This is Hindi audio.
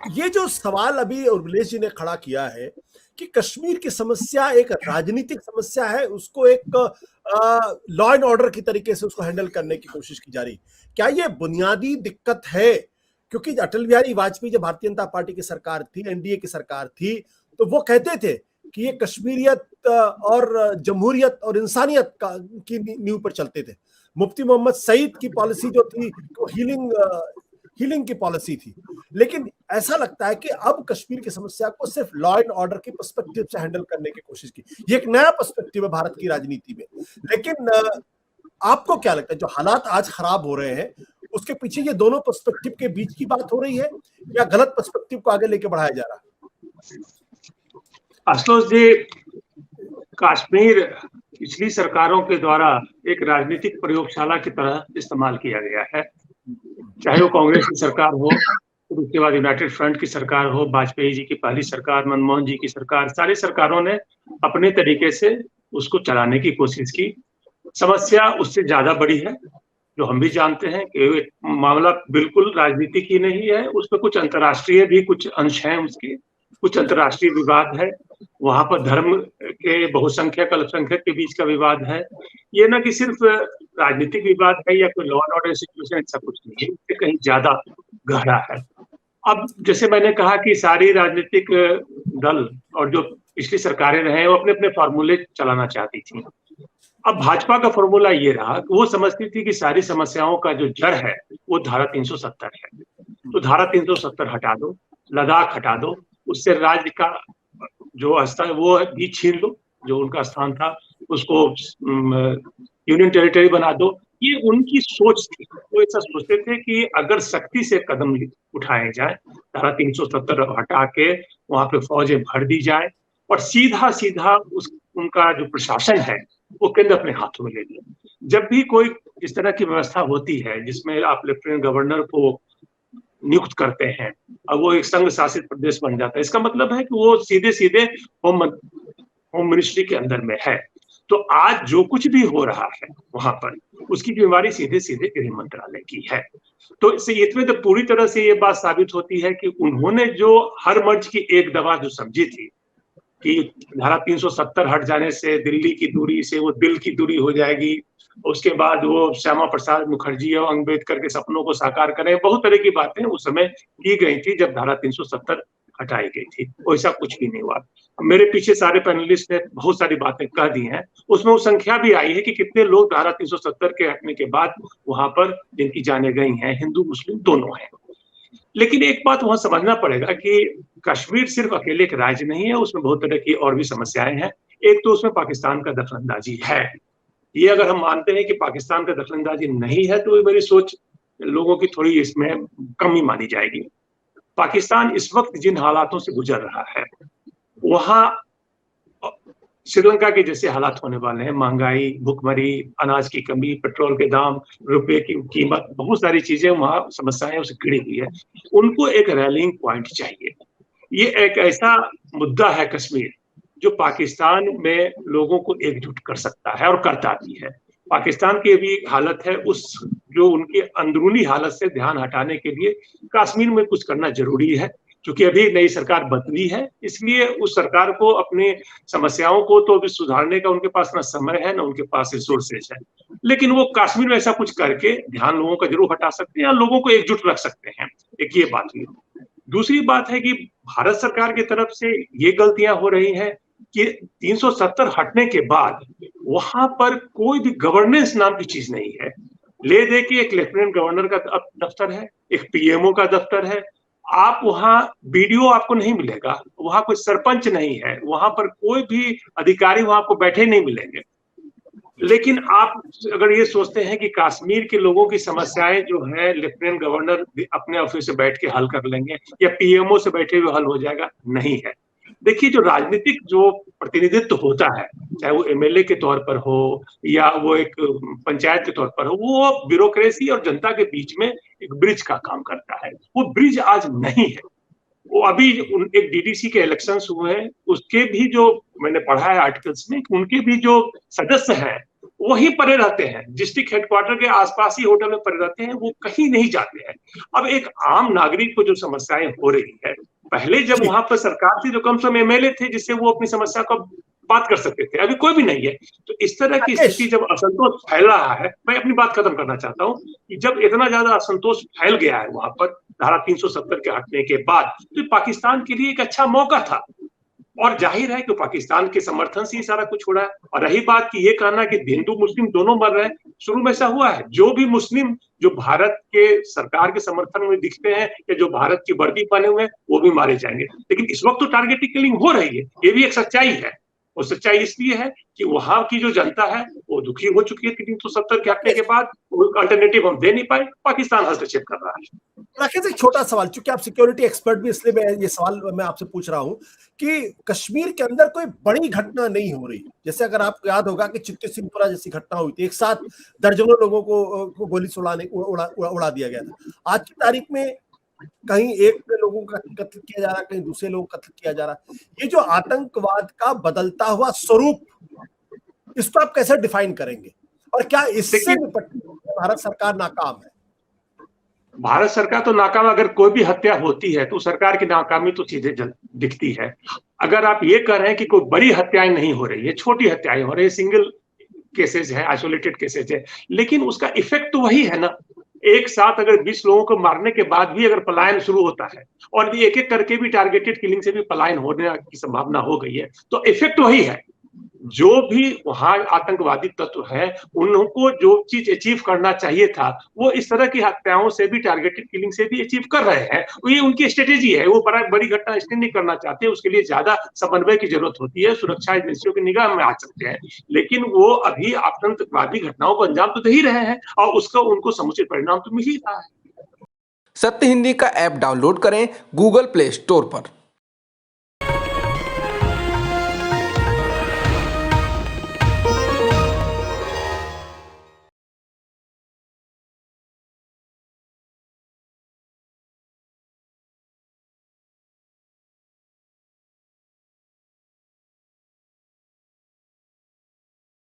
ये जो सवाल अभी उर्मिलेश जी ने खड़ा किया है कि कश्मीर की समस्या एक राजनीतिक समस्या है, उसको एक लॉ एंड ऑर्डर की तरीके से उसको हैंडल करने की कोशिश की जा रही, क्या ये बुनियादी दिक्कत है? क्योंकि अटल बिहारी वाजपेयी जब भारतीय जनता पार्टी की सरकार थी, एनडीए की सरकार थी, तो वो कहते थे कि ये कश्मीरियत और जमहूरियत और इंसानियत की नींव पर चलते थे। मुफ्ती मोहम्मद सईद की पॉलिसी जो थी वो हीलिंग की पॉलिसी थी। लेकिन ऐसा लगता है कि अब कश्मीर की समस्या को सिर्फ लॉ एंड ऑर्डर की पर्सपेक्टिव से हैंडल करने की कोशिश की। ये एक नया पर्सपेक्टिव है भारत की राजनीति में। लेकिन आपको क्या लगता है जो हालात आज खराब हो रहे हैं उसके पीछे ये दोनों पर्सपेक्टिव के बीच की बात हो रही है या गलत पर्सपेक्टिव को आगे लेके बढ़ाया जा रहा है? आशुतोष जी, कश्मीर पिछली सरकारों के द्वारा एक राजनीतिक प्रयोगशाला की तरह इस्तेमाल किया गया है। चाहे वो कांग्रेस की सरकार हो, उसके बाद यूनाइटेड फ्रंट की सरकार हो, वाजपेयी जी की पहली सरकार, मनमोहन जी की सरकार, सारी सरकारों ने अपने तरीके से उसको चलाने की कोशिश की। समस्या उससे ज्यादा बड़ी है, जो हम भी जानते हैं कि मामला बिल्कुल राजनीतिक ही नहीं है, उसमें कुछ अंतर्राष्ट्रीय भी कुछ अंश हैं, उसके कुछ अंतर्राष्ट्रीय विवाद है, वहां पर धर्म के बहुसंख्यक अल्पसंख्यक के बीच का विवाद है। ये ना कि सिर्फ राजनीतिक विवाद है या कोई लॉ एंड ऑर्डर सिचुएशन, ऐसा कुछ नहीं है, इससे कहीं ज्यादा गहरा है। अब जैसे मैंने कहा कि सारी राजनीतिक दल और जो पिछली सरकारें रहे वो अपने अपने फॉर्मूले चलाना चाहती थी। अब भाजपा का फॉर्मूला ये रहा कि वो समझती थी कि सारी समस्याओं का जो जड़ है वो धारा 370 है, तो धारा 370 हटा दो, लद्दाख हटा दो, उससे राज्य का जो स्थान है वो भी छीन लो, जो उनका स्थान था उसको यूनियन टेरिटरी बना दो। ये उनकी सोच थी। वो ऐसा सोचते थे कि अगर सख्ती से कदम उठाए जाए, धारा 370 हटा के वहां पे फौजें भर दी जाए और सीधा सीधा उनका जो प्रशासन है वो केंद्र अपने हाथों में ले लिया। जब भी कोई इस तरह की व्यवस्था होती है जिसमें आप लेफ्टिनेंट गवर्नर को नियुक्त करते हैं और वो एक संघ शासित प्रदेश बन जाता है, इसका मतलब है कि वो सीधे सीधे होम मिनिस्ट्री के अंदर में है। तो आज जो कुछ भी हो रहा है वहां पर उसकी जिम्मेवारी सीधे सीधे गृह मंत्रालय की है। तो इसमें तो पूरी तरह से ये बात साबित होती है कि उन्होंने जो हर मर्ज की एक दवा जो समझी थी कि धारा 370 हट जाने से दिल्ली की दूरी से वो दिल की दूरी हो जाएगी, उसके बाद वो श्यामा प्रसाद मुखर्जी और अम्बेडकर के सपनों को साकार करें, बहुत तरह की बातें उस समय की गई थी जब धारा 370 हटाई गई थी। वैसा कुछ भी नहीं हुआ। मेरे पीछे सारे पैनलिस्ट ने बहुत सारी बातें कह दी हैं, उसमें वो संख्या भी आई है कि कितने लोग धारा 370 के हटने के बाद वहां पर जिनकी जाने गई हैं, हिंदू मुस्लिम दोनों हैं। लेकिन एक बात वहां समझना पड़ेगा कि कश्मीर सिर्फ अकेले एक राज्य नहीं है, उसमें बहुत तरह की और भी समस्याएं हैं। एक तो उसमें पाकिस्तान का दखलंदाजी है। ये अगर हम मानते हैं कि पाकिस्तान का दखलंदाजी नहीं है तो मेरी सोच लोगों की थोड़ी इसमें कमी मानी जाएगी। पाकिस्तान इस वक्त जिन हालातों से गुजर रहा है वहां श्रीलंका के जैसे हालात होने वाले हैं। महंगाई, भुखमरी, अनाज की कमी, पेट्रोल के दाम, रुपए की कीमत, बहुत सारी चीजें वहां समस्याएं उससे घिरी हुई है। उनको एक रैलिंग पॉइंट चाहिए। ये एक ऐसा मुद्दा है कश्मीर जो पाकिस्तान में लोगों को एकजुट कर सकता है और करता भी है। पाकिस्तान की भी हालत है उस जो उनकी अंदरूनी हालत से ध्यान हटाने के लिए कश्मीर में कुछ करना जरूरी है। क्योंकि अभी नई सरकार बदली है, इसलिए उस सरकार को अपनी समस्याओं को तो अभी सुधारने का उनके पास ना समय है ना उनके पास रिसोर्सेज है। लेकिन वो कश्मीर में ऐसा कुछ करके ध्यान लोगों का जरूर हटा सकते हैं या लोगों को एकजुट रख सकते हैं। एक ये बात हुई। दूसरी बात है कि भारत सरकार की तरफ से ये गलतियां हो रही हैं कि 370 हटने के बाद वहां पर कोई भी गवर्नेंस नाम की चीज नहीं है। ले दे के एक लेफ्टिनेंट गवर्नर का दफ्तर है, एक पीएमओ का दफ्तर है, आप वहां बीडीओ आपको नहीं मिलेगा, वहां कोई सरपंच नहीं है, वहां पर कोई भी अधिकारी वहां आपको बैठे नहीं मिलेंगे। लेकिन आप अगर ये सोचते हैं कि कश्मीर के लोगों की समस्याएं जो है लेफ्टिनेंट गवर्नर अपने ऑफिस से बैठ के हल कर लेंगे या पीएमओ से बैठे हुए हल हो जाएगा, नहीं है। देखिए, जो राजनीतिक जो प्रतिनिधित्व होता है, चाहे वो एमएलए के तौर पर हो या वो एक पंचायत के तौर पर हो, वो ब्यूरोक्रेसी और जनता के बीच में एक ब्रिज का काम करता है। वो ब्रिज आज नहीं है। वो अभी एक डीडीसी के इलेक्शंस हुए हैं, उसके भी जो मैंने पढ़ा है आर्टिकल्स में, उनके भी जो सदस्य हैं वहीं पड़े रहते हैं, डिस्ट्रिक्ट हेडक्वार्टर के आसपास ही होटल में पड़े रहते हैं, वो कहीं नहीं जाते हैं। अब एक आम नागरिक को जो समस्याएं हो रही है, पहले जब वहां पर सरकार थी तो कम से कम एमएलए थे जिससे वो अपनी समस्या को बात कर सकते थे, अभी कोई भी नहीं है। तो इस तरह की स्थिति जब असंतोष फैल रहा है, मैं अपनी बात खत्म करना चाहता हूँ कि जब इतना ज्यादा असंतोष फैल गया है वहां पर धारा 370 के हटने के बाद, तो पाकिस्तान के लिए एक अच्छा मौका था। और जाहिर है कि पाकिस्तान के समर्थन से ही सारा कुछ हो रहा है। और रही बात कि ये कहना कि हिंदू मुस्लिम दोनों मर रहे हैं, शुरू में ऐसा हुआ है, जो भी मुस्लिम जो भारत के सरकार के समर्थन में दिखते हैं या जो भारत की वर्दी पहने हुए हैं वो भी मारे जाएंगे। लेकिन इस वक्त तो टारगेटेड किलिंग हो रही है, ये भी एक सच्चाई है। और सच्चाई इसलिए है कि वहां की जो जनता है वो दुखी हो चुकी है 370 के हटने के बाद, अल्टरनेटिव हम दे नहीं पाए, पाकिस्तान हस्तक्षेप कर रहा है। राकेश, एक छोटा सवाल, चूंकि आप सिक्योरिटी एक्सपर्ट भी, इसलिए मैं ये सवाल मैं आपसे पूछ रहा हूं कि कश्मीर के अंदर कोई बड़ी घटना नहीं हो रही। जैसे अगर आपको याद होगा कि चित्ती सिंहपुरा जैसी घटना हुई थी, एक साथ दर्जनों लोगों को गोली से उड़ा दिया गया था। आज की तारीख में कहीं एक लोगों का कत्ल किया जा रहा है, कहीं दूसरे लोगों का कत्ल किया जा रहा है। ये जो आतंकवाद का बदलता हुआ स्वरूप, इसको आप कैसे डिफाइन करेंगे और क्या इससे निपटने में भारत सरकार नाकाम है? भारत सरकार तो नाकाम, अगर कोई भी हत्या होती है तो सरकार की नाकामी तो सीधे दिखती है। अगर आप ये कह रहे हैं कि कोई बड़ी हत्याएं नहीं हो रही है, छोटी हत्याएं हो रही है, सिंगल केसेस है, आइसोलेटेड केसेस है, लेकिन उसका इफेक्ट तो वही है ना। एक साथ अगर 20 लोगों को मारने के बाद भी अगर पलायन शुरू होता है और एक एक करके भी टारगेटेड किलिंग से भी पलायन होने की संभावना हो गई है, तो इफेक्ट वही है। जो भी वहां आतंकवादी तत्व है उनको जो चीज अचीव करना चाहिए था वो इस तरह की हत्याओं से भी, टारगेटेड किलिंग से भी अचीव कर रहे हैं। ये उनकी स्ट्रेटेजी है, वो बड़ी घटना इसलिए नहीं करना चाहते, उसके लिए ज्यादा समन्वय की जरूरत होती है, सुरक्षा एजेंसियों की निगाह में आ सकते हैं, लेकिन वो अभी आतंकवादी घटनाओं को अंजाम तो दे ही रहे हैं और उसका उनको समुचित परिणाम तो मिल ही रहा है। सत्य हिंदी का ऐप डाउनलोड करें गूगल प्ले स्टोर पर।